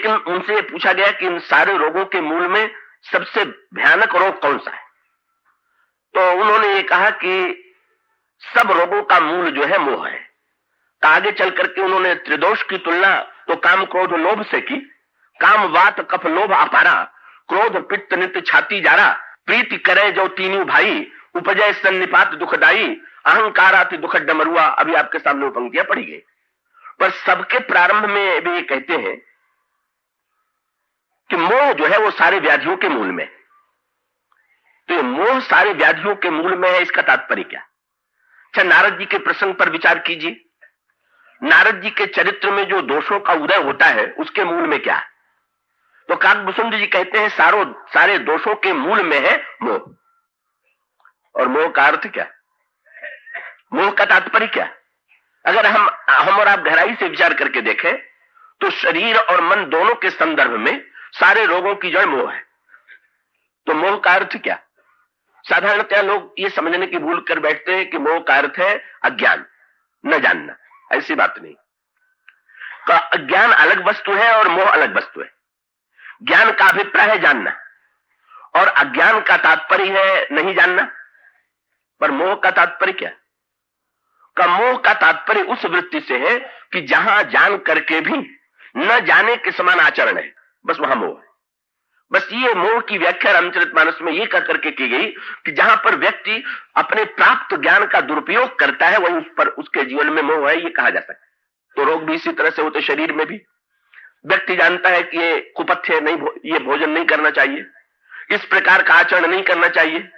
लेकिन उनसे ये पूछा गया कि इन सारे रोगों के मूल में सबसे भयानक रोग कौन सा है? तो उन्होंने ये कहा कि सब रोगों का मूल जो है मोह है। तो आगे चल करके उन्होंने त्रिदोष की तुलना तो काम क्रोध लोभ से की। काम वात कफ लोभ अपारा, क्रोध पित्त नित्य छाती जारा, प्रीति करे जो तीनों भाई, उपजय सन्निपात दुखदाई, अहंकाराति दुख डमरुआ। अभी आपके सामने वो पंक्तियां पढ़ी गई। पर सबके प्रारंभ में भी ये कहते हैं कि मोह जो है वो सारे व्याधियों के मूल में। तो ये मोह सारे व्याधियों के मूल में है, इसका तात्पर्य क्या? अच्छा, नारद जी के प्रसंग पर विचार कीजिए। नारद जी के चरित्र में जो दोषों का उदय होता है उसके मूल में क्या है? तो काकभूषुंड जी कहते हैं सारे दोषों के मूल में है मोह। और मोह का अर्थ क्या? मोह का तात्पर्य क्या? अगर हम और आप गहराई से विचार करके देखें तो शरीर और मन दोनों के संदर्भ में सारे रोगों की जड़ मोह है। तो मोह का अर्थ क्या? साधारणतः लोग ये समझने की भूल कर बैठते हैं कि मोह का अर्थ है अज्ञान, न जानना। ऐसी बात नहीं। तो अज्ञान अलग वस्तु है और मोह अलग वस्तु है। ज्ञान का अभिप्राय है जानना और अज्ञान का तात्पर्य है नहीं जानना। पर मोह का तात्पर्य क्या? का मोह का तात्पर्य उस वृत्ति से है कि जहां जान करके भी न जाने के समान आचरण है, बस वहां मोह है। बस ये मोह की व्याख्या रामचरितमानस में ये कह करके की गई कि जहां पर व्यक्ति अपने प्राप्त ज्ञान का दुरुपयोग करता है वहीं उस पर उसके जीवन में मोह है, ये कहा जा सकता है। तो रोग भी इसी तरह से होते। शरीर में भी व्यक्ति जानता है कि ये कुपथ्य नहीं, ये भोजन नहीं करना चाहिए, इस प्रकार का आचरण नहीं करना चाहिए,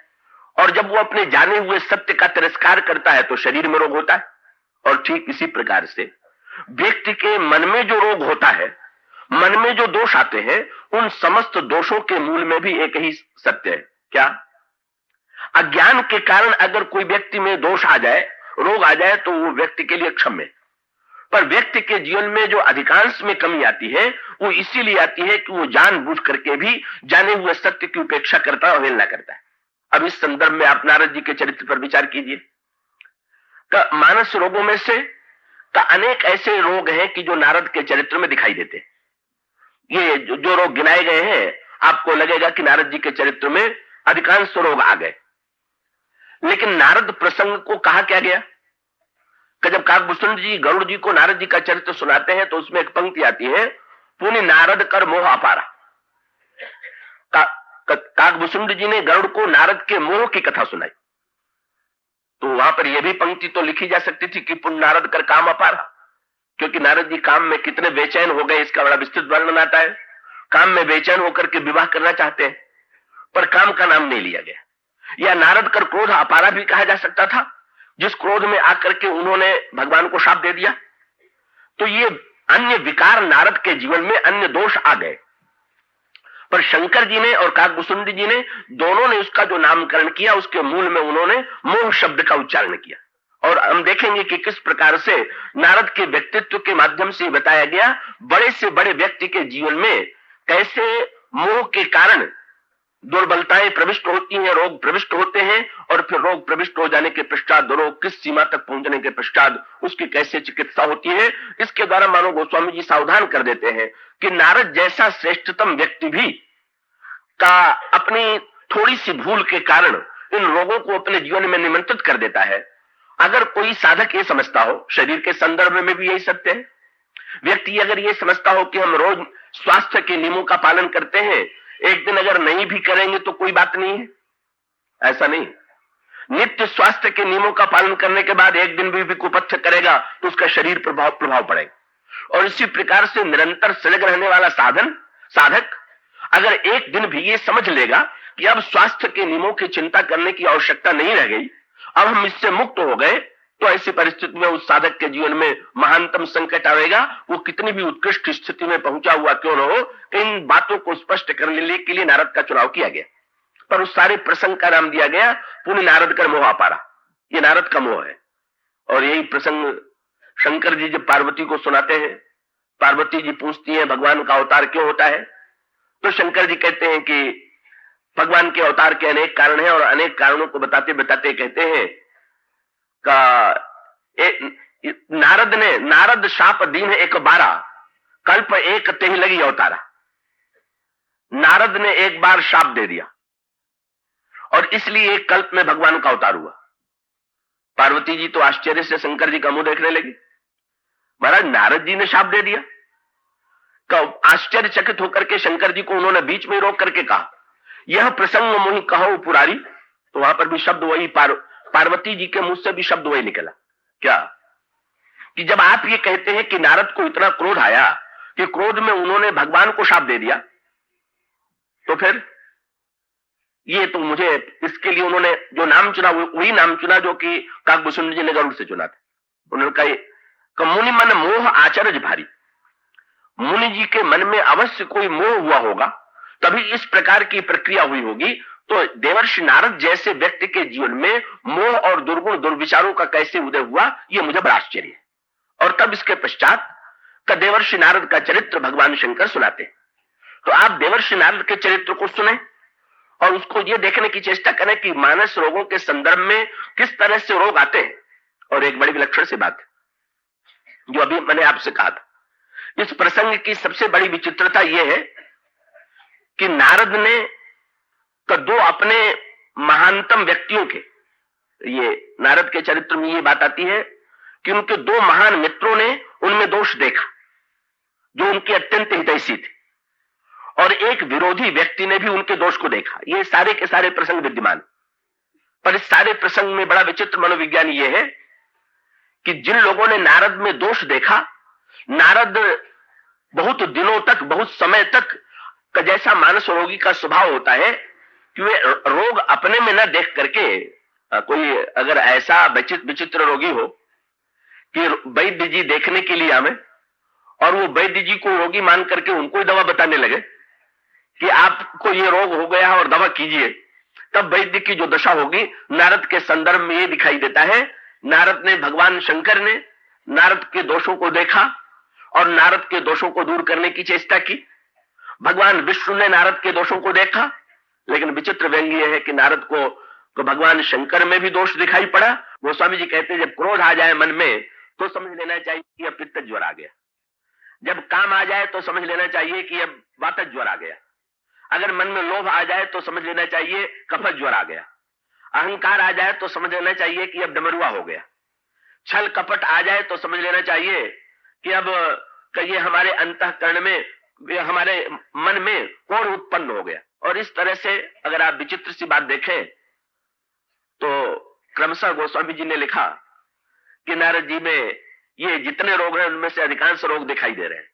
और जब वो अपने जाने हुए सत्य का तिरस्कार करता है तो शरीर में रोग होता है। और ठीक इसी प्रकार से व्यक्ति के मन में जो रोग होता है, मन में जो दोष आते हैं, उन समस्त दोषों के मूल में भी एक ही सत्य है। क्या? अज्ञान के कारण अगर कोई व्यक्ति में दोष आ जाए, रोग आ जाए, तो वो व्यक्ति के लिए क्षम्य। पर व्यक्ति के जीवन में जो अधिकांश में कमी आती है वो इसीलिए आती है कि वो जानबूझ करके भी जाने हुए सत्य की उपेक्षा करता है, अवहेलना करता है। अब इस संदर्भ में आप नारद जी के चरित्र पर विचार कीजिए। मानस रोगों में से अनेक ऐसे रोग हैं कि जो नारद के चरित्र में दिखाई देते हैं। ये जो रोग गिनाए गए हैं, आपको लगेगा कि नारद जी के चरित्र में अधिकांश रोग आ गए, लेकिन नारद प्रसंग को कहा क्या गया कि जब काकभूषुंड जी गरुड़ जी को नारद जी का चरित्र सुनाते हैं तो उसमें एक पंक्ति आती है, पुनि नारद कर मोह अपारा। काकभूषुंड जी ने गरुड़ को नारद के मोह की कथा सुनाई। तो वहां पर यह भी पंक्ति तो लिखी जा सकती थी कि पुण्य नारद कर काम अपारा, क्योंकि नारद जी काम में कितने बेचैन हो गए इसका बड़ा विस्तृत वर्णन आता है। काम में बेचैन होकर के विवाह करना चाहते हैं, पर काम का नाम नहीं लिया गया। या नारद कर क्रोध अपारा भी कहा जा सकता था, जिस क्रोध में आकर के उन्होंने भगवान को शाप दे दिया। तो ये अन्य विकार नारद के जीवन में अन्य दोष आ गए, पर शंकर जी ने और काकभूषुंड जी ने दोनों ने उसका जो नामकरण किया उसके मूल में उन्होंने मोह शब्द का उच्चारण किया। और हम देखेंगे कि किस प्रकार से नारद के व्यक्तित्व के माध्यम से बताया गया बड़े से बड़े व्यक्ति के जीवन में कैसे मोह के कारण दुर्बलताएं प्रविष्ट होती हैं, रोग प्रविष्ट होते हैं, और फिर रोग प्रविष्ट हो जाने के पश्चात रोग किस सीमा तक पहुंचने के पश्चात उसकी कैसे चिकित्सा होती है। इसके द्वारा मानो गोस्वामी जी सावधान कर देते हैं कि नारद जैसा श्रेष्ठतम व्यक्ति भी का अपनी थोड़ी सी भूल के कारण इन रोगों को अपने जीवन में निमंत्रित कर देता है। अगर कोई साधक ये समझता हो, शरीर के संदर्भ में भी यही सत्य है, व्यक्ति अगर ये समझता हो कि हम रोज स्वास्थ्य के नियमों का पालन करते हैं, एक दिन अगर नहीं भी करेंगे तो कोई बात नहीं है, ऐसा नहीं। नित्य स्वास्थ्य के नियमों का पालन करने के बाद एक दिन भी कुपथ्य करेगा तो उसका शरीर प्रभाव पड़ेगा। और इसी प्रकार से निरंतर सजग रहने वाला साधक अगर एक दिन भी ये समझ लेगा कि अब स्वास्थ्य के नियमों की चिंता करने की आवश्यकता नहीं रह गई, अब हम इससे मुक्त हो गए, तो ऐसी परिस्थिति में उस साधक के जीवन में महानतम संकट आएगा। वो कितनी भी उत्कृष्ट स्थिति में पहुंचा हुआ क्यों न हो, इन बातों को स्पष्ट करने के लिए नारद का चुनाव किया गया। पर उस सारे प्रसंग का नाम दिया गया पुण्य नारद कर मोह अपारा। ये नारद का मोह है। और यही प्रसंग शंकर जी जब पार्वती को सुनाते हैं, पार्वती जी पूछती हैं भगवान का अवतार क्यों होता है, तो शंकर जी कहते हैं कि भगवान के अवतार के अनेक कारण हैं, और अनेक कारणों को बताते बताते कहते हैं का नारद शाप दीन एक 12 कल्प एक तेहि लगी अवतारा। नारद ने एक बार शाप दे दिया और इसलिए एक कल्प में भगवान का अवतार हुआ। पार्वती जी तो आश्चर्य से शंकर जी का मुंह देखने लगी। महाराज, नारद जी ने शाप दे दिया? आश्चर्यचकित होकर के शंकर जी को उन्होंने बीच में रोक करके कहा, यह प्रसंग मोहि कहो पुरारी। तो वहां पर भी शब्द वही, पार्वती जी के मुंह से भी शब्द वही निकला। क्या? कि जब आप ये कहते हैं कि नारद को इतना क्रोध आया कि क्रोध में उन्होंने भगवान को शाप दे दिया, तो फिर ये तो मुझे, इसके लिए उन्होंने जो नाम चुना वही नाम चुना जो कि काकभूषण जी ने गरुड़ से चुना था। उन्होंने कहा, मुनि मन मोह आचरज भारी। मुनि जी के मन में अवश्य कोई मोह हुआ होगा, तभी इस प्रकार की प्रक्रिया हुई होगी। तो देवर्षि नारद जैसे व्यक्ति के जीवन में मोह और दुर्गुण दुर्विचारों का कैसे उदय हुआ, यह मुझे बड़ा आश्चर्य है। और तब इसके पश्चात का देवर्षि नारद का चरित्र भगवान शंकर सुनाते। तो आप देवर्षि नारद के चरित्र को सुने और उसको ये देखने की चेष्टा करें कि मानस रोगों के संदर्भ में किस तरह से रोग आते हैं। और एक बड़ी विलक्षण सी बात है जो अभी मैंने आपसे कहा था, इस प्रसंग की सबसे बड़ी विचित्रता यह है कि नारद ने तो दो अपने महानतम व्यक्तियों के, ये नारद के चरित्र में ये बात आती है कि उनके दो महान मित्रों ने उनमें दोष देखा जो उनके अत्यंत हितैषी थे, और एक विरोधी व्यक्ति ने भी उनके दोष को देखा। ये सारे के सारे प्रसंग विद्यमान। पर इस सारे प्रसंग में बड़ा विचित्र मनोविज्ञान यह है कि जिन लोगों ने नारद में दोष देखा, नारद बहुत दिनों तक, बहुत समय तक का जैसा मानस रोगी का स्वभाव होता है कि वे रोग अपने में न देख करके, कोई अगर ऐसा विचित्र रोगी हो कि वैद्य जी देखने के लिए आवे और वो वैद्य जी को रोगी मान करके उनको ही दवा बताने लगे कि आपको ये रोग हो गया और दवा कीजिए, तब वैद्य की जो दशा होगी, नारद के संदर्भ में ये दिखाई देता है। नारद ने, भगवान शंकर ने नारद के दोषों को देखा और नारद के दोषों को दूर करने की चेष्टा की। भगवान विष्णु ने नारद के दोषों को देखा, लेकिन विचित्र व्यंग्य यह है कि नारद को भगवान शंकर में भी दोष दिखाई पड़ा। गोस्वामी जी कहते हैं, जब क्रोध आ जाए मन में तो समझ लेना चाहिए कि अब पित्त ज्वर आ गया। जब काम आ जाए तो समझ लेना चाहिए कि अब वातज ज्वर आ गया। अगर मन में लोभ आ जाए तो समझ लेना चाहिए कफज ज्वर आ गया। अहंकार आ जाए तो समझ लेना चाहिए कि अब डमरुआ हो गया। छल कपट आ जाए तो समझ लेना चाहिए कि अब ये हमारे अंतःकरण में, हमारे मन में कोढ़ उत्पन्न हो गया। और इस तरह से अगर आप विचित्र सी बात देखें तो क्रमशः गोस्वामी जी ने लिखा कि नारद जी में ये जितने रोग हैं उनमें से अधिकांश रोग दिखाई दे रहे हैं।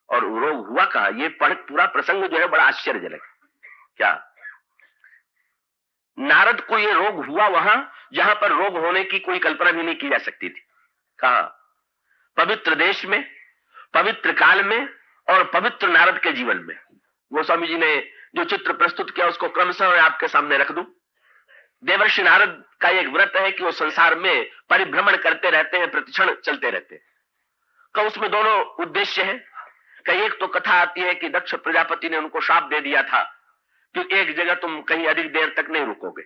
और रोग हुआ कहा, ये पूरा प्रसंग जो है बड़ा आश्चर्यजनक। क्या? नारद को ये रोग हुआ वहां जहां पर रोग होने की कोई कल्पना भी नहीं की जा सकती थी। कहा? पवित्र देश में, पवित्र काल में और पवित्र नारद के जीवन में। गोस्वामी जी ने जो चित्र प्रस्तुत किया उसको क्रमशः मैं आपके सामने रख दूं। देवर्षि नारद का एक व्रत है कि वो संसार में परिभ्रमण करते रहते हैं, प्रतिक्षण चलते रहते हैं। तो उसमें दोनों उद्देश्य है। कई एक तो कथा आती है कि दक्ष प्रजापति ने उनको शाप दे दिया था कि एक जगह तुम कहीं अधिक देर तक नहीं रुकोगे,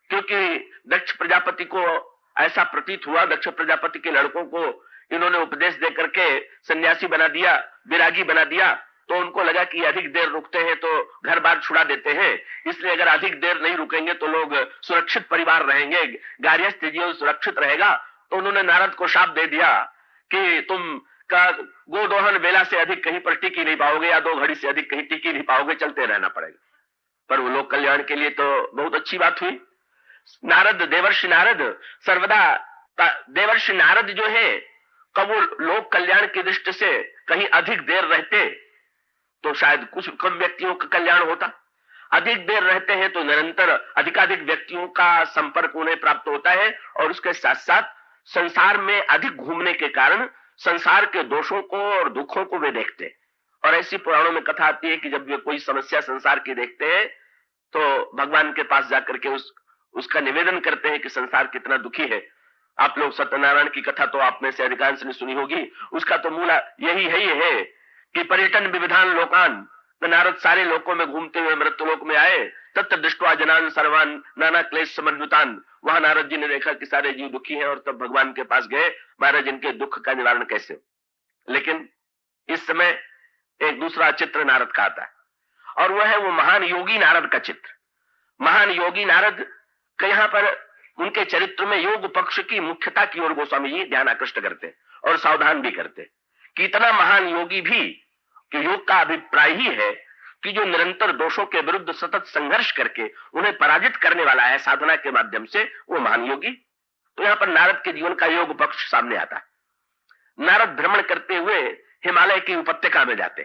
क्योंकि दक्ष प्रजापति को ऐसा प्रतीत हुआ, दक्ष प्रजापति के लड़कों को इन्होंने उपदेश दे करके सन्यासी बना दिया, विरागी बना दिया। तो उनको लगा कि अधिक देर रुकते हैं तो घर बार छुड़ा देते हैं, इसलिए अगर अधिक देर नहीं रुकेंगे तो लोग सुरक्षित परिवार रहेंगे, गार्हस्थ जीवन सुरक्षित रहेगा। तो उन्होंने नारद को शाप दे दिया कि तुम का गोदोहन वेला से अधिक कहीं पर टिकी नहीं पाओगे, या 2 घड़ी से अधिक कहीं टिकी नहीं पाओगे, चलते रहना पड़ेगा। पर वो लोक कल्याण के लिए तो बहुत अच्छी बात हुई। नारद, देवर्षि नारद सर्वदा, देवर्षि नारद जो है कब वो लोक कल्याण की दृष्टि से कहीं अधिक देर रहते तो शायद कुछ कम व्यक्तियों का कल्याण होता। अधिक देर रहते हैं तो निरंतर अधिकाधिक व्यक्तियों का संपर्क उन्हें प्राप्त होता है, और उसके साथ साथ संसार में अधिक घूमने के कारण संसार के दोषों को और दुखों को वे देखते हैं। और ऐसी पुराणों में कथा आती है कि जब वे कोई समस्या संसार की देखते हैं तो भगवान के पास जाकर के उसका निवेदन करते हैं कि संसार कितना दुखी है। आप लोग सत्यनारायण की कथा तो आप में से अधिकांश ने सुनी होगी। उसका तो मूल यही है कि पर्यटन विविधान लोकान, नारद सारे लोकों में घूमते हुए मृत्युलोक में आए। तत्त दृष्ट्वा जनान सर्वान नाना क्लेश समन्वितान। वहां नारद जी ने देखा कि सारे जीव दुखी हैं, और तब भगवान के पास गए, महाराज इनके दुख का निवारण कैसे। लेकिन इस समय एक दूसरा चित्र नारद का आता है, और वह है वो महान योगी नारद का चित्र। महान योगी नारद का यहाँ पर उनके चरित्र में योग पक्ष की मुख्यता की ओर गोस्वामी जी ध्यान आकृष्ट करते और सावधान भी करते कि इतना महान योगी भी, कि योग का अभिप्राय ही है कि जो निरंतर दोषों के विरुद्ध सतत संघर्ष करके उन्हें पराजित करने वाला है साधना के माध्यम से, वो महान योगी। तो यहाँ पर नारद के जीवन का योग पक्ष सामने आता है। नारद भ्रमण करते हुए हिमालय की उपत्यका में जाते,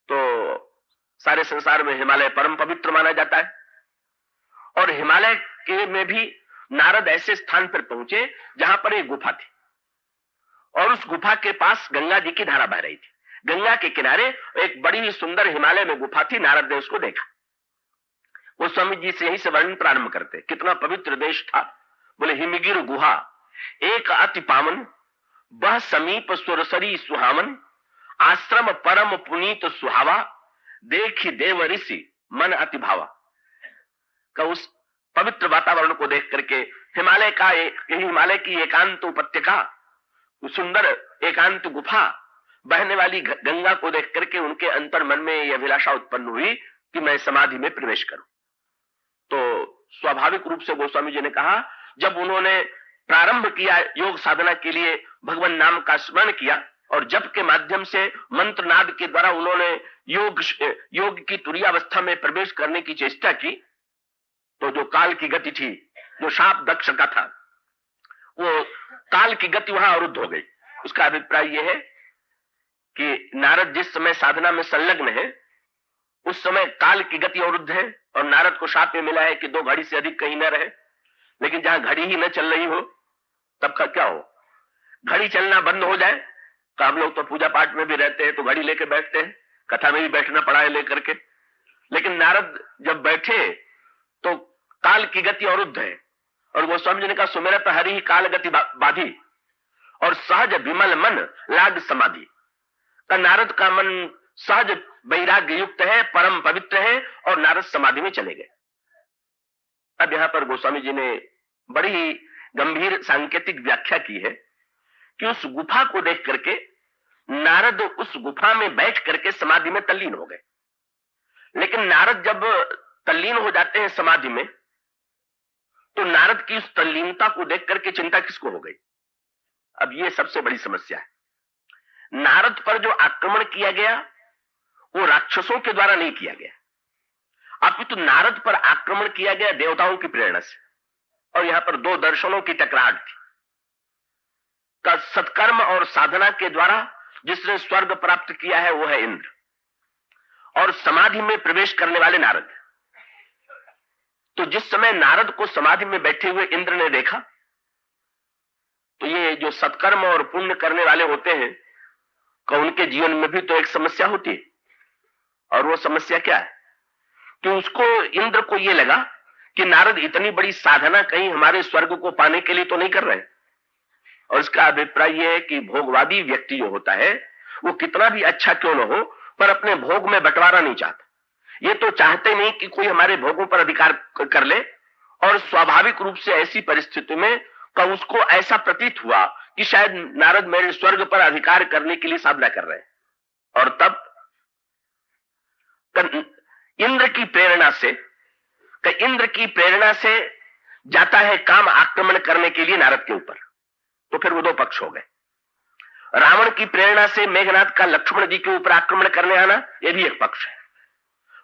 तो सारे संसार में हिमालय परम पवित्र माना जाता है, और हिमालय के में भी नारद ऐसे स्थान पर पहुंचे जहां पर एक गुफा थी, और उस गुफा के पास गंगा जी की धारा बह रही थी। गंगा के किनारे एक बड़ी ही सुंदर हिमालय में गुफा थी। नारद ने उसको देखा। वो स्वामी जी से यहीं से वर्णन प्रारंभ करते, कितना पवित्र देश था। बोले, हिमगिर गुहा एक अति पावन, बह समीप सुरसरी सुहावन, आश्रम परम पुनीत सुहावा, देखी देव ऋषि मन अति भावा। का उस पवित्र वातावरण को देख करके हिमालय की एकांत उपत्यका, सुंदर एकांत गुफा, बहने वाली गंगा को देख करके उनके अंतर मन में यह अभिलाषा उत्पन्न हुई कि मैं समाधि में प्रवेश करूं। तो स्वाभाविक रूप से गोस्वामी जी ने कहा, जब उन्होंने प्रारंभ किया योग साधना के लिए, भगवान नाम का स्मरण किया और जप के माध्यम से मंत्र नाद के द्वारा उन्होंने योग की तुरीयावस्था में प्रवेश करने की चेष्टा की, तो जो काल की गति थी, जो शाप दक्ष का था, वो काल की गति वहां अवरुद्ध हो गई। उसका अभिप्राय यह है कि नारद जिस समय साधना में संलग्न है, उस समय काल की गति अवरुद्ध है, और नारद को शाप में मिला है कि 2 घड़ी से अधिक कहीं न रहे। लेकिन जहां घड़ी ही न चल रही हो, तब का क्या हो? घड़ी चलना बंद हो जाए तो हम लोग तो पूजा पाठ में भी रहते हैं तो घड़ी लेके बैठते हैं, कथा में भी बैठना पड़ा है लेकर के। लेकिन नारद जब बैठे तो काल की गति अवरुद्ध है, और गोस्वामी जी ने कहा, सुमेरत हरि ही काल गति बाधी, और सहज विमल मन लाग समाधि। का नारद का मन सहज वैराग्य युक्त है, परम पवित्र है, और नारद समाधि में चले गए। अब यहां पर गोस्वामी जी ने बड़ी गंभीर सांकेतिक व्याख्या की है कि उस गुफा को देख करके नारद उस गुफा में बैठ करके समाधि में तल्लीन हो गए। लेकिन नारद जब तल्लीन हो जाते हैं समाधि में, तो नारद की उस तल्लीनता को देख करके चिंता किसको हो गई? अब ये सबसे बड़ी समस्या है। नारद पर जो आक्रमण किया गया वो राक्षसों के द्वारा नहीं किया गया, अपितु नारद पर आक्रमण किया गया देवताओं की प्रेरणा से। और यहां पर 2 दर्शनों की टकराहट थी। का सत्कर्म और साधना के द्वारा जिसने स्वर्ग प्राप्त किया है वो है इंद्र, और समाधि में प्रवेश करने वाले नारद। तो जिस समय नारद को समाधि में बैठे हुए इंद्र ने देखा, तो ये जो सत्कर्म और पुण्य करने वाले होते हैं, का उनके जीवन में भी तो एक समस्या होती है। और वो समस्या क्या है कि उसको, इंद्र को ये लगा कि नारद इतनी बड़ी साधना कहीं हमारे स्वर्ग को पाने के लिए तो नहीं कर रहे। और इसका अभिप्राय यह है कि भोगवादी व्यक्ति जो होता है, वो कितना भी अच्छा क्यों न हो, पर अपने भोग में बंटवारा नहीं चाहता। ये तो चाहते नहीं कि कोई हमारे भोगों पर अधिकार कर ले, और स्वाभाविक रूप से ऐसी परिस्थिति में का उसको ऐसा प्रतीत हुआ कि शायद नारद मेरे स्वर्ग पर अधिकार करने के लिए साधना कर रहे हैं। और तब इंद्र की प्रेरणा से जाता है काम आक्रमण करने के लिए नारद के ऊपर। तो फिर वो 2 पक्ष हो गए। रावण की प्रेरणा से मेघनाद का लक्ष्मण जी के ऊपर आक्रमण करने आना, यह भी एक पक्ष है।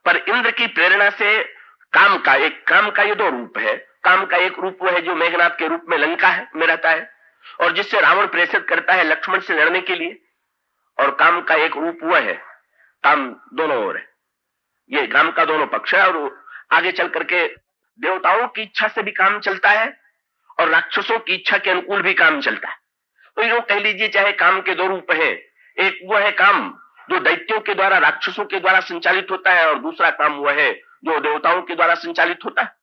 पर इंद्र की प्रेरणा से काम का ये 2 रूप है। काम का एक रूप वो है जो मेघनाद के रूप में लंका में रहता है, और जिससे रावण प्रेषित करता है लक्ष्मण से लड़ने के लिए। और काम का एक रूप वह है, काम दोनों ओर है। ये काम का दोनों पक्ष है, और आगे चल करके देवताओं की इच्छा से भी काम चलता है, और राक्षसों की इच्छा के अनुकूल भी काम चलता है। तो यूं कह लीजिए, चाहे काम के 2 रूप हैं। एक वो है काम जो दैत्यों के द्वारा, राक्षसों के द्वारा संचालित होता है, और दूसरा काम वो है जो देवताओं के द्वारा संचालित होता है।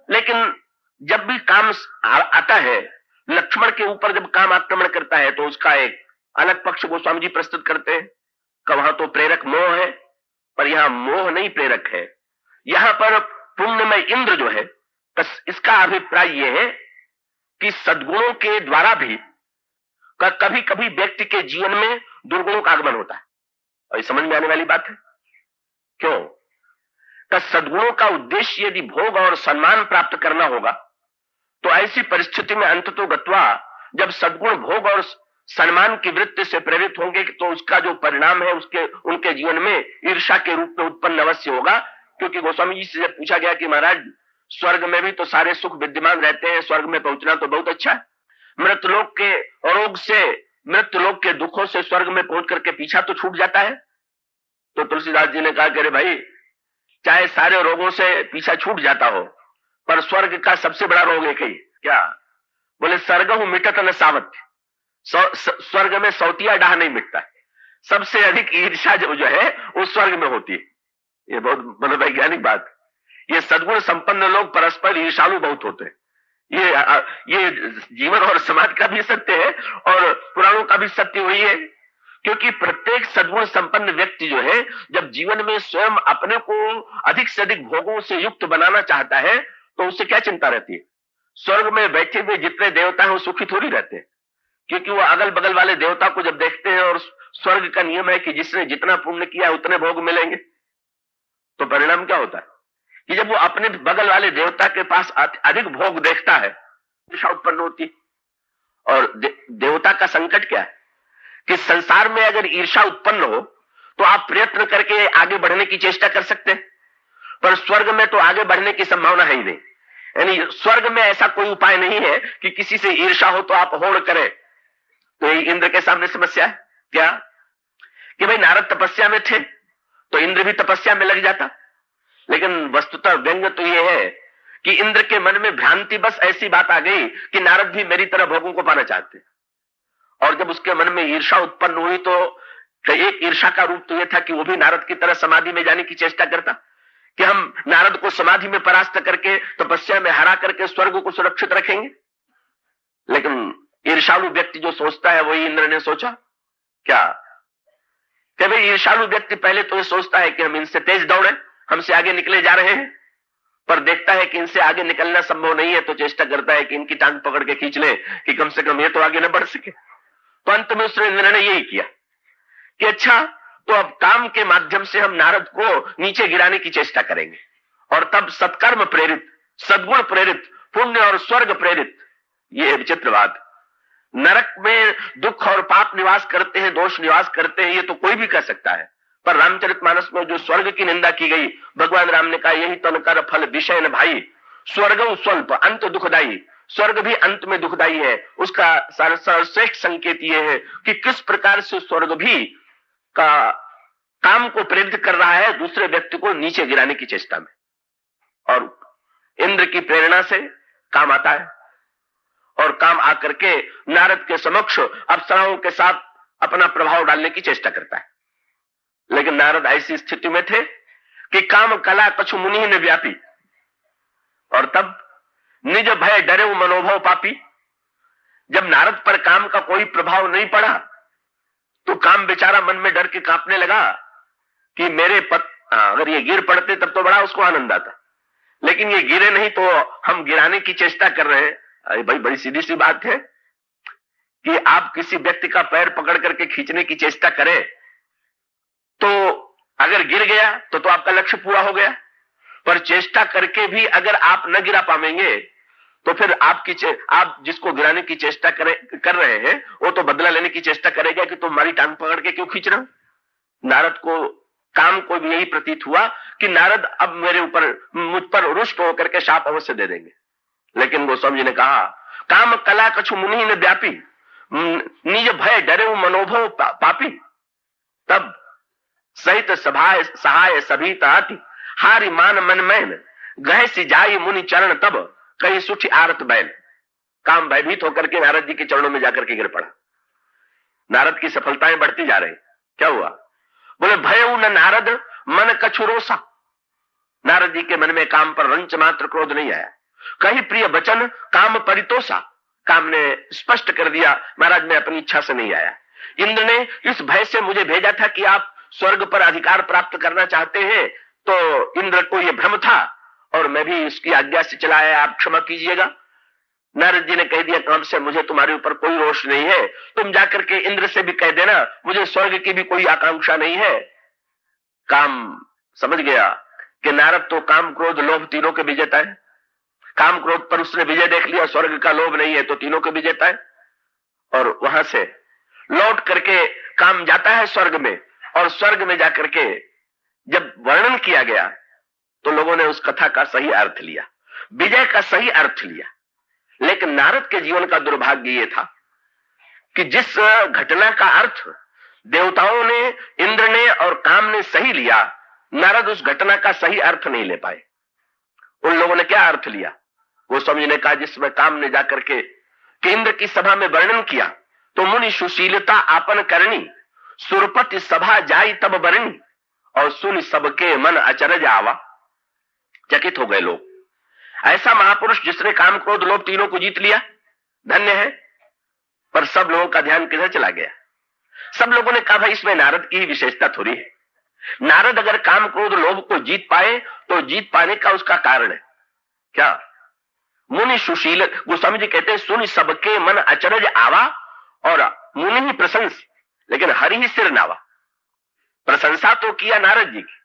लेकिन जब भी काम आता है, लक्ष्मण के ऊपर जब काम आक्रमण करता है, तो उसका एक अलग पक्ष गोस्वामी जी प्रस्तुत करते हैं कि वहां तो प्रेरक मोह है, पर यहां मोह नहीं प्रेरक है। यहां पर पुण्यमय इंद्र जो है, इसका अभिप्राय यह है कि सद्गुणों के द्वारा भी कभी कभी व्यक्ति के जीवन में दुर्गुणों का आगमन होता है, और ये समझ में आने वाली बात है। क्यों? तो सद्गुणों का उद्देश्य यदि भोग और सम्मान प्राप्त करना होगा, तो ऐसी परिस्थिति में अंततोगत्वा जब सद्गुण भोग और सम्मान की वृत्ति से प्रेरित होंगे, तो उसका जो परिणाम है उसके उनके जीवन में ईर्ष्या के रूप में उत्पन्न अवश्य होगा। क्योंकि गोस्वामी जी से जब पूछा गया कि महाराज, स्वर्ग में भी तो सारे सुख विद्यमान रहते हैं, स्वर्ग में पहुंचना तो बहुत अच्छा है, मृतलोक के रोग से, मृतलोक के दुखों से स्वर्ग में पहुंच करके पीछा तो छूट जाता है। तो तुलसीदास जी ने कहा कि अरे भाई, चाहे सारे रोगों से पीछा छूट जाता हो, पर स्वर्ग का सबसे बड़ा रोग एक ही, क्या? बोले स्वर्गहु मिटत न सावत। स्वर्ग में सौतिया डाह नहीं मिटता, सबसे अधिक ईर्ष्या जो है वो स्वर्ग में होती है। ये बहुत मनोवैज्ञानिक बात। ये सद्गुण संपन्न लोग परस्पर ईर्ष्यालु बहुत होते हैं। ये जीवन और समाज का भी सत्य है और पुराणों का भी सत्य वही है। क्योंकि प्रत्येक सद्गुण संपन्न व्यक्ति जो है, जब जीवन में स्वयं अपने को अधिक से अधिक भोगों से युक्त बनाना चाहता है, तो उससे क्या चिंता रहती है? स्वर्ग में बैठे हुए जितने देवता हैं वो सुखी थोड़ी रहते हैं, क्योंकि वो अगल बगल वाले देवता को जब देखते हैं, और स्वर्ग का नियम है कि जिसने जितना पुण्य किया उतने भोग मिलेंगे, तो परिणाम क्या होता है कि जब वो अपने बगल वाले देवता के पास अधिक भोग देखता है, ईर्ष्या उत्पन्न होती। और देवता का संकट क्या है कि संसार में अगर ईर्ष्या उत्पन्न हो तो आप प्रयत्न करके आगे बढ़ने की चेष्टा कर सकते हैं, पर स्वर्ग में तो आगे बढ़ने की संभावना है ही नहीं। यानी स्वर्ग में ऐसा कोई उपाय नहीं है कि किसी से ईर्ष्या हो तो आप होड़ करें। तो यही इंद्र के सामने समस्या है क्या कि भाई नारद तपस्या में थे तो इंद्र भी तपस्या में लग जाता। लेकिन वस्तुतः व्यंग्य तो यह है कि इंद्र के मन में भ्रांति बस ऐसी बात आ गई कि नारद भी मेरी तरह भोगों को पाना चाहते, और जब उसके मन में ईर्ष्या उत्पन्न हुई तो एक ईर्ष्या का रूप तो यह था कि वो भी नारद की तरह समाधि में जाने की चेष्टा करता कि हम नारद को समाधि में परास्त करके, तपस्या में हरा करके स्वर्ग को सुरक्षित रखेंगे। लेकिन ईर्ष्यालु व्यक्ति जो सोचता है वही इंद्र ने सोचा क्या कि भाई ईर्ष्यालु व्यक्ति पहले तो ये सोचता है कि हम इनसे तेज दौड़े, हमसे आगे निकले जा रहे हैं, पर देखता है कि इनसे आगे निकलना संभव नहीं है, तो चेष्टा करता है कि इनकी टांग पकड़ के खींच ले कि कम से कम ये तो आगे न बढ़ सके। तो अंत में उसने निर्णय यही किया कि अच्छा, तो अब काम के माध्यम से हम नारद को नीचे गिराने की चेष्टा करेंगे, और तब सत्कर्म प्रेरित, सद्गुण प्रेरित, पुण्य और स्वर्ग प्रेरित। ये है विचित्र बात। नरक में दुख और पाप निवास करते हैं, दोष निवास करते हैं, ये तो कोई भी कर सकता है, पर रामचरितमानस में जो स्वर्ग की निंदा की गई, भगवान राम ने कहा यही तन कर फल विषय न भाई, स्वर्ग स्वल्प अंत दुखदाई। स्वर्ग भी अंत में दुखदाई है। उसका सर्वश्रेष्ठ संकेत यह है कि किस प्रकार से स्वर्ग भी का काम को प्रेरित कर रहा है दूसरे व्यक्ति को नीचे गिराने की चेष्टा में, और इंद्र की प्रेरणा से काम आता है, और काम आकर के नारद के समक्ष अप्सराओं के साथ अपना प्रभाव डालने की चेष्टा करता है। लेकिन नारद ऐसी स्थिति में थे कि काम कला कछु मुनि ने व्यापी, और तब निज भय डरे मनोभव पापी। जब नारद पर काम का कोई प्रभाव नहीं पड़ा तो काम बेचारा मन में डर के कांपने लगा कि मेरे अगर ये गिर पड़ते तब तो बड़ा उसको आनंद आता, लेकिन ये गिरे नहीं तो हम गिराने की चेष्टा कर रहे हैं। अरे भाई, बड़ी सीधी सी बात है कि आप किसी व्यक्ति का पैर पकड़ करके खींचने की चेष्टा करें तो अगर गिर गया तो आपका लक्ष्य पूरा हो गया, पर चेष्टा करके भी अगर आप न गिरा पाएंगे तो फिर आप जिसको गिराने की चेष्टा कर रहे हैं वो तो बदला लेने की चेष्टा करेगा कि तुम हमारी टांग पकड़ के क्यों खींच रहे हो। नारद को काम को भी यही प्रतीत हुआ कि नारद अब मुझ पर रुष्ट होकर के शाप अवश्य दे देंगे। लेकिन गोस्वामी जी ने कहा काम कला कछु मुनि ने व्यापी, निज भय डरे मनोभव पापी। तब सहित सभाए सहाय सभी ताति, हारि मान मन मैन, गहे सी जाई मुनि चरण तब, कहीं सुठी आरत बैल। काम भयभीत होकर के नारद जी के चरणों में जाकर के गिर पड़ा। नारद की सफलताएं बढ़ती जा रही। क्या हुआ? बोले भयउ न नारद मन कछु रोसा। नारद जी के मन में काम पर रंच मात्र क्रोध नहीं आया। कहीं प्रिय वचन काम परितोषा। काम ने स्पष्ट कर दिया महाराज मैं अपनी इच्छा से नहीं आया। इंद्र ने इस भय से मुझे भेजा था कि आप स्वर्ग पर अधिकार प्राप्त करना चाहते हैं, तो इंद्र को यह भ्रम था और मैं भी इसकी आज्ञा से चला आया, आप क्षमा कीजिएगा। नारद जी ने कह दिया, कब से मुझे तुम्हारे ऊपर कोई रोष नहीं है, तुम जाकर के इंद्र से भी कह देना मुझे स्वर्ग की भी कोई आकांक्षा नहीं है। काम समझ गया कि नारद तो काम क्रोध लोभ तीनों के विजेता है। काम क्रोध पर उसने विजय देख लिया, स्वर्ग का लोभ नहीं है तो तीनों के विजेता है। और वहां से लौट करके काम जाता है स्वर्ग में, और स्वर्ग में जाकर के जब वर्णन किया गया तो लोगों ने उस कथा का सही अर्थ लिया, विजय का सही अर्थ लिया। लेकिन नारद के जीवन का दुर्भाग्य ये था कि जिस घटना का अर्थ देवताओं ने, इंद्र ने और काम ने सही लिया, नारद उस घटना का सही अर्थ नहीं ले पाए। उन लोगों ने क्या अर्थ लिया? गोस्वामी ने कहा, जिसमें काम ने जाकर के इंद्र की सभा में वर्णन किया तो मुनि सुशीलता आपन करनी, सुरपति सभा जाई तब बरनी, और सुन सबके मन अचरज आवा। चकित हो गए लोग। ऐसा महापुरुष जिसने काम क्रोध लोभ तीनों को जीत लिया, धन्य है। पर सब लोगों का ध्यान किधर चला गया? सब लोगों ने कहा, भाई इसमें नारद की ही विशेषता थोड़ी है। नारद अगर काम क्रोध लोभ को जीत पाए तो जीत पाने का उसका कारण है क्या? मुनि सुशील, गोस्वामी जी कहते हैं, सुन सबके मन अचरज आवा, और मुनि ही प्रशंस, लेकिन हरि ही सिर नवा। प्रशंसा तो किया नारद जी की,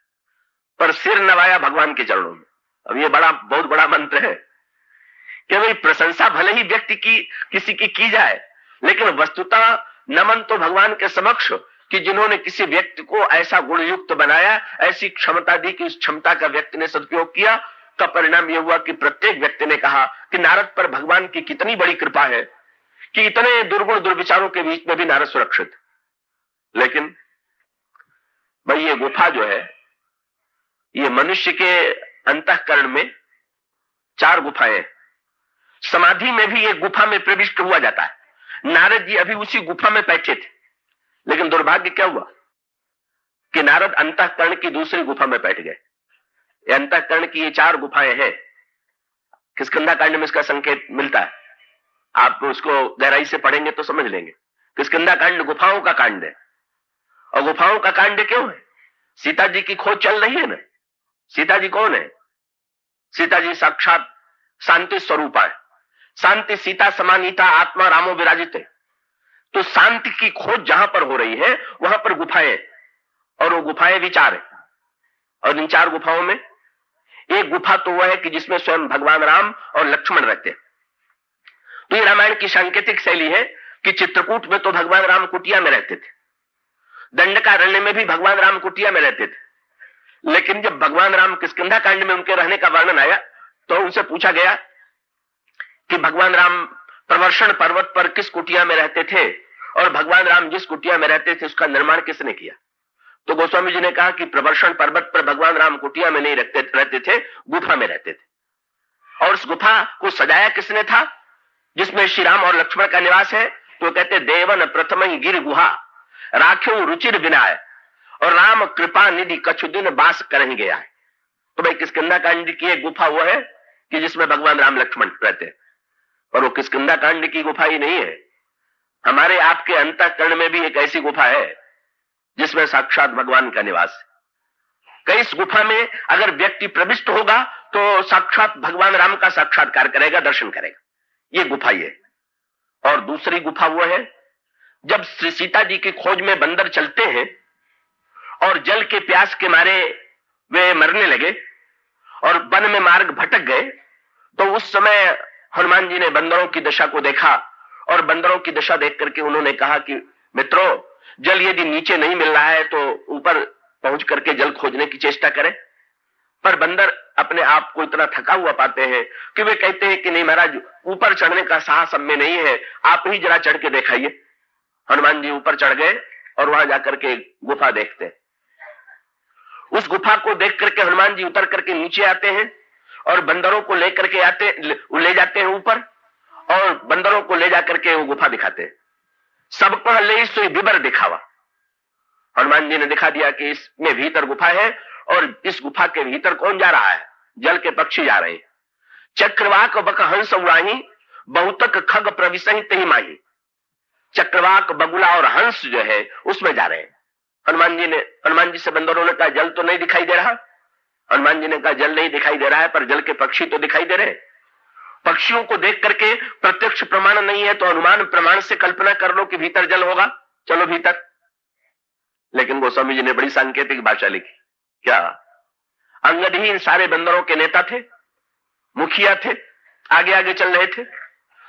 पर सिर नवाया भगवान के चरणों में। अब ये बहुत बड़ा मंत्र है कि भाई प्रशंसा भले ही व्यक्ति की किसी की जाए, लेकिन वस्तुतः नमन तो भगवान के समक्ष कि जिन्होंने किसी व्यक्ति को ऐसा गुण युक्त बनाया, ऐसी क्षमता दी कि उस क्षमता का व्यक्ति ने सदुपयोग किया। का परिणाम यह हुआ कि प्रत्येक व्यक्ति ने कहा कि नारद पर भगवान की कितनी बड़ी कृपा है कि इतने दुर्गुण दुर्विचारों के बीच में भी नारद सुरक्षित। लेकिन भाई ये गुफा जो है, ये मनुष्य के अंतःकरण में 4 गुफाएं। समाधि में भी एक गुफा में प्रविष्ट हुआ जाता है। नारद जी अभी उसी गुफा में बैठे थे, लेकिन दुर्भाग्य क्या हुआ कि नारद अंतःकरण की दूसरी गुफा में बैठ गए। अंतःकरण की ये 4 गुफाएं हैं। किष्किंधा कांड में इसका संकेत मिलता है, आप उसको गहराई से पढ़ेंगे तो समझ लेंगे। किष्किंधा कांड गुफाओं का कांड है। और गुफाओं का कांड क्यों है? सीता जी की खोज चल रही है ना। सीता जी कौन है? सीता जी साक्षात शांति स्वरूपा है। शांति सीता समानीता आत्मा रामो विराजित है। तो शांति की खोज जहां पर हो रही है वहां पर गुफाएं, और वो गुफाएं भी 4 है। और इन 4 गुफाओं में एक गुफा तो वह है कि जिसमें स्वयं भगवान राम और लक्ष्मण रहते हैं। तो ये रामायण की सांकेतिक शैली है कि चित्रकूट में तो भगवान राम कुटिया में रहते थे, दंडकारण्य में भी भगवान राम कुटिया में रहते थे। लेकिन जब भगवान राम किष्किंधा कांड में उनके रहने का वर्णन आया तो उनसे पूछा गया कि भगवान राम प्रवर्षण पर्वत पर किस कुटिया में रहते थे, और भगवान राम जिस कुटिया में रहते थे उसका निर्माण किसने किया? तो गोस्वामी जी ने कहा कि प्रवर्षण पर्वत पर भगवान राम कुटिया में नहीं रहते थे, गुफा में रहते थे। और उस गुफा को सजाया किसने था जिसमें श्री राम और लक्ष्मण का निवास है? तो कहते देवन प्रथम ही गिर गुहा राख्यो रुचिर विनाय, और राम कृपा निधि कछु दिन बास करही गया है। तो भाई किष्किंधा कांड की एक गुफा वो है कि जिसमें भगवान राम लक्ष्मण रहते हैं, और वो किष्किंधा कांड की गुफा ही नहीं है। हमारे आपके अंतःकरण में भी एक ऐसी गुफा है जिसमें साक्षात भगवान का निवास है। कई इस गुफा में अगर व्यक्ति प्रविष्ट होगा तो साक्षात भगवान राम का साक्षात्कार करेगा, दर्शन करेगा। ये गुफा ही है। और दूसरी गुफा वो है जब श्री सीता जी की खोज में बंदर चलते हैं और जल के प्यास के मारे वे मरने लगे और वन में मार्ग भटक गए, तो उस समय हनुमान जी ने बंदरों की दशा को देखा, और बंदरों की दशा देख करके उन्होंने कहा कि मित्रों, जल यदि नीचे नहीं मिल रहा है तो ऊपर पहुंच करके जल खोजने की चेष्टा करें। पर बंदर अपने आप को इतना थका हुआ पाते हैं कि वे कहते हैं कि नहीं महाराज, ऊपर चढ़ने का साहस हम में नहीं है, आप ही जरा चढ़ के दिखाइए। हनुमान जी ऊपर चढ़ गए और वहां जाकर के गुफा देखते हैं। उस गुफा को देख करके हनुमान जी उतर करके नीचे आते हैं और बंदरों को लेकर के ले जाते हैं ऊपर, और बंदरों को ले जाकर के वो गुफा दिखाते हैं। सबको ले सोई विवर दिखावा। हनुमान जी ने दिखा दिया कि इसमें भीतर गुफा है, और इस गुफा के भीतर कौन जा रहा है? जल के पक्षी जा रहे हैं। चक्रवाक बक हंस उड़ाही बहुतक खग प्रविसहित ही माही। चक्रवाक बगुला और हंस जो है उसमें जा रहे हैं। हनुमान जी से बंदरों ने कहा जल तो नहीं दिखाई दे रहा। हनुमान जी ने कहा जल नहीं दिखाई दे रहा है, पर जल के पक्षी तो दिखाई दे रहे। पक्षियों को देख करके प्रत्यक्ष प्रमाण नहीं है तो अनुमान प्रमाण से कल्पना कर लो कि भीतर जल होगा, चलो भीतर। लेकिन गोस्वामी जी ने बड़ी सांकेतिक भाषा लिखी। क्या? अंगद ही इन सारे बंदरों के नेता थे, मुखिया थे, आगे आगे चल रहे थे।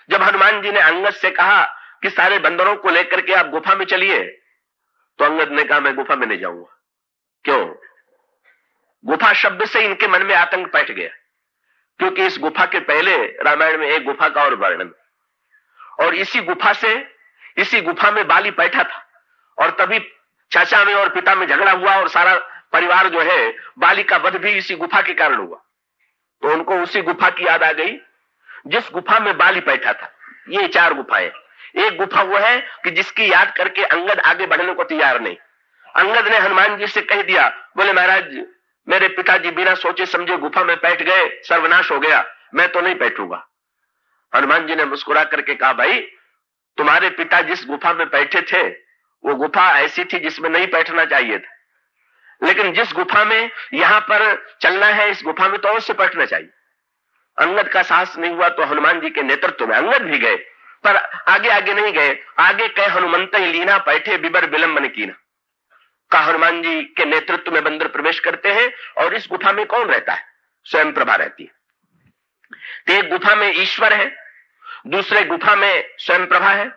जब हनुमान जी ने अंगद से कहा कि सारे बंदरों को लेकर के आप गुफा में चलिए, तो अंगद ने कहा मैं गुफा में नहीं जाऊंगा। क्यों? गुफा शब्द से इनके मन में आतंक बैठ गया, क्योंकि इस गुफा के पहले रामायण में एक गुफा का और वर्णन, और इसी गुफा में बाली बैठा था, और तभी चाचा में और पिता में झगड़ा हुआ और सारा परिवार जो है बाली का वध भी इसी गुफा के कारण हुआ। तो उनको उसी गुफा की याद आ गई जिस गुफा में बाली बैठा था। ये 4 गुफाएं। एक गुफा वो है कि जिसकी याद करके अंगद आगे बढ़ने को तैयार नहीं। अंगद ने हनुमान जी से कह दिया, बोले महाराज मेरे पिताजी बिना सोचे समझे गुफा में बैठ गए, सर्वनाश हो गया, मैं तो नहीं बैठूंगा। हनुमान जी ने मुस्कुरा करके कहा, भाई तुम्हारे पिता जिस गुफा में बैठे थे वो गुफा ऐसी थी जिसमें नहीं बैठना चाहिए था, लेकिन जिस गुफा में यहां पर चलना है इस गुफा में तो अवश्य बैठना चाहिए। अंगद का साहस नहीं हुआ तो हनुमान जी के नेतृत्व में अंगद भी गए, पर आगे आगे नहीं गए। आगे कहे हनुमंत लीना बैठे बिबर विलंबन कीना। का हनुमान जी के नेतृत्व में बंदर प्रवेश करते हैं, और इस गुफा में कौन रहता है? स्वयं प्रभा रहती है। तो एक गुफा में ईश्वर है, दूसरे गुफा में स्वयं प्रभा है।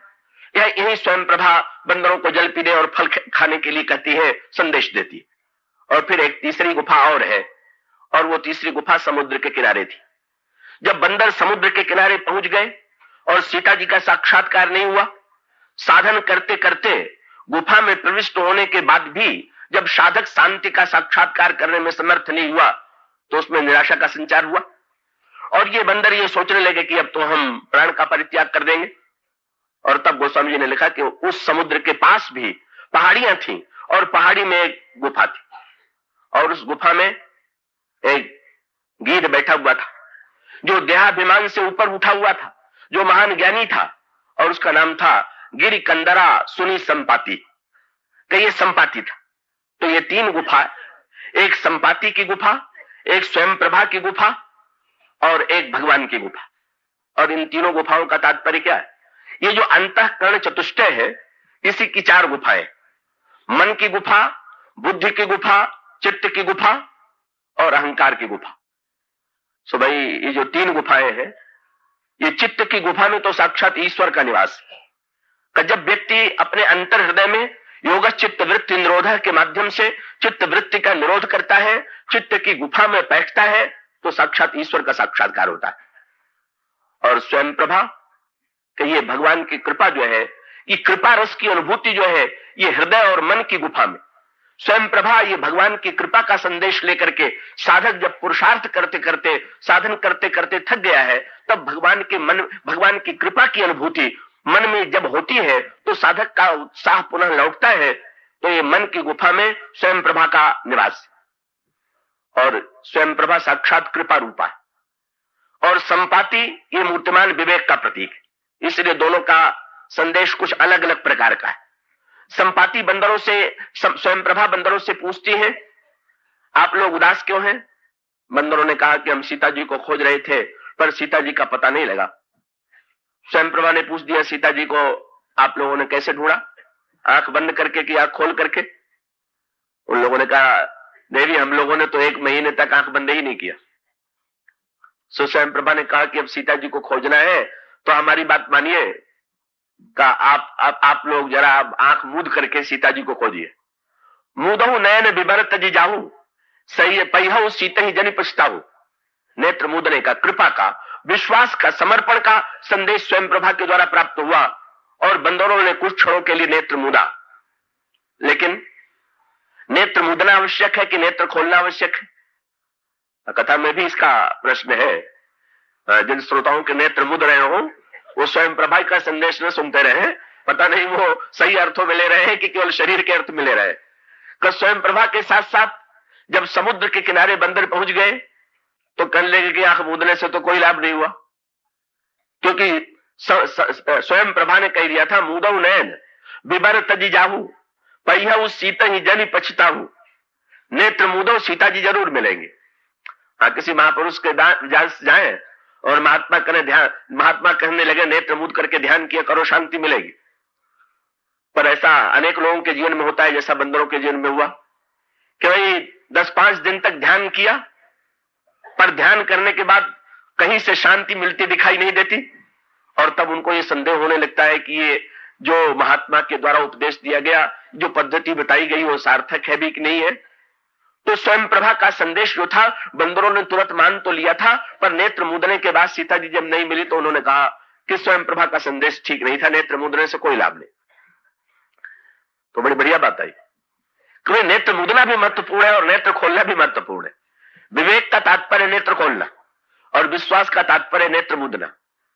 यही स्वयं प्रभा बंदरों को जल पीने और फल खाने के लिए कहती है, संदेश देती है। और फिर एक तीसरी गुफा और है, और वो तीसरी गुफा समुद्र के किनारे थी। जब बंदर समुद्र के किनारे पहुंच गए और सीता जी का साक्षात्कार नहीं हुआ, साधन करते करते गुफा में प्रविष्ट होने के बाद भी जब साधक शांति का साक्षात्कार करने में समर्थ नहीं हुआ, तो उसमें निराशा का संचार हुआ, और ये बंदर ये सोचने लगे कि अब तो हम प्राण का परित्याग कर देंगे। और तब गोस्वामी जी ने लिखा कि उस समुद्र के पास भी पहाड़ियां थी, और पहाड़ी में एक गुफा थी, और उस गुफा में एक गीध बैठा हुआ था जो देहाभिमान से ऊपर उठा हुआ था, जो महान ज्ञानी था, और उसका नाम था गिरि कंदरा सुनी संपाति। तो ये संपाति था। तो ये 3 गुफा, एक संपाति की गुफा, एक स्वयं प्रभा की गुफा, और एक भगवान की गुफा। और इन तीनों गुफाओं का तात्पर्य क्या है? ये जो अंतःकरण चतुष्टय है, इसी की 4 गुफाएं, मन की गुफा, बुद्धि की गुफा, चित्त की गुफा और अहंकार की गुफा। सो भाई ये जो 3 गुफाएं हैं, ये चित्त की गुफा में तो साक्षात ईश्वर का निवास है। जब व्यक्ति अपने अंतर हृदय में योग चित्त वृत्ति निरोध के माध्यम से चित्त वृत्ति का निरोध करता है, चित्त की गुफा में बैठता है, तो साक्षात ईश्वर का साक्षात्कार होता है। और स्वयं प्रभा कि ये भगवान की कृपा जो है, ये कृपा रस की अनुभूति जो है, ये हृदय और मन की गुफा में स्वयं प्रभा, ये भगवान की कृपा का संदेश लेकर के साधक जब पुरुषार्थ करते करते साधन करते करते थक गया है, तब भगवान की कृपा की अनुभूति मन में जब होती है तो साधक का उत्साह पुनः लौटता है। तो ये मन की गुफा में स्वयं प्रभा का निवास, और स्वयं प्रभा साक्षात कृपा रूपा है, और संपाति ये मूर्तिमान विवेक का प्रतीक है। इसलिए दोनों का संदेश कुछ अलग अलग प्रकार का है। संपाति बंदरों से, स्वयं प्रभा बंदरों से पूछती है, आप लोग उदास क्यों हैं? बंदरों ने कहा कि हम सीता जी को खोज रहे थे, पर सीता जी का पता नहीं लगा। स्वयं प्रभा ने पूछ दिया, सीता जी को आप लोगों ने कैसे ढूंढा? आंख बंद करके कि आंख खोल करके? उन लोगों ने कहा, देवी हम लोगों ने तो 1 महीने तक आंख बंद ही नहीं किया। सो स्वयं प्रभा ने कहा कि अब सीता जी को खोजना है तो हमारी बात मानिए, का आप लोग जरा आंख मूंद करके सीता जी को खोजिए। मूदहु नयन विभरत जी जाहू, सही पहिहु सीता ही जनि पछताहू। नेत्र मूदने का, कृपा का, विश्वास का, समर्पण का संदेश स्वयं प्रभा के द्वारा प्राप्त हुआ, और बंदरों ने कुछ क्षणों के लिए नेत्र मूदा। लेकिन नेत्र मूदना आवश्यक है कि नेत्र खोलना आवश्यक है? कथा में भी इसका प्रश्न है। जिन श्रोताओं के नेत्र मूद रहे हो वो स्वयं प्रभा का संदेश न सुनते रहे, पता नहीं वो सही अर्थों में ले रहे हैं कि केवल शरीर के अर्थ में ले रहे हैं। स्वयं प्रभा के साथ साथ जब समुद्र के किनारे बंदर पहुंच गए तो कहने लगे कि आंख मूदने से तो कोई लाभ नहीं हुआ, क्योंकि स्वयं प्रभा ने कह दिया था, मूदहु नयन विभर तजी जाहू, पहिहु सीता ही जनि पछताहू। नेत्र मूदो, सीता जी जरूर मिलेंगे। हाँ, किसी महापुरुष के जाए और महात्मा कहने लगे नेत्र मूंद करके ध्यान किया करो शांति मिलेगी। पर ऐसा अनेक लोगों के जीवन में होता है, जैसा बंदरों के जीवन में हुआ कि भाई 10-5 दिन तक ध्यान किया, पर ध्यान करने के बाद कहीं से शांति मिलती दिखाई नहीं देती, और तब उनको ये संदेह होने लगता है कि ये जो महात्मा के द्वारा उपदेश दिया गया, जो पद्धति बताई गई, वो सार्थक है भी कि नहीं है। तो स्वयं प्रभा का संदेश जो था बंदरों ने तुरंत मान तो लिया था, पर नेत्र मूंदने के बाद सीता जी जब नहीं मिली तो उन्होंने कहा कि स्वयं प्रभा का संदेश ठीक नहीं था, नेत्र मूंदने से कोई लाभ नहीं। तो बड़ी बढ़िया बात आई, क्योंकि नेत्र मूंदना भी महत्वपूर्ण है और नेत्र खोलना भी महत्वपूर्ण है। विवेक का तात्पर्य नेत्र खोलना और विश्वास का तात्पर्य नेत्र मूंदना।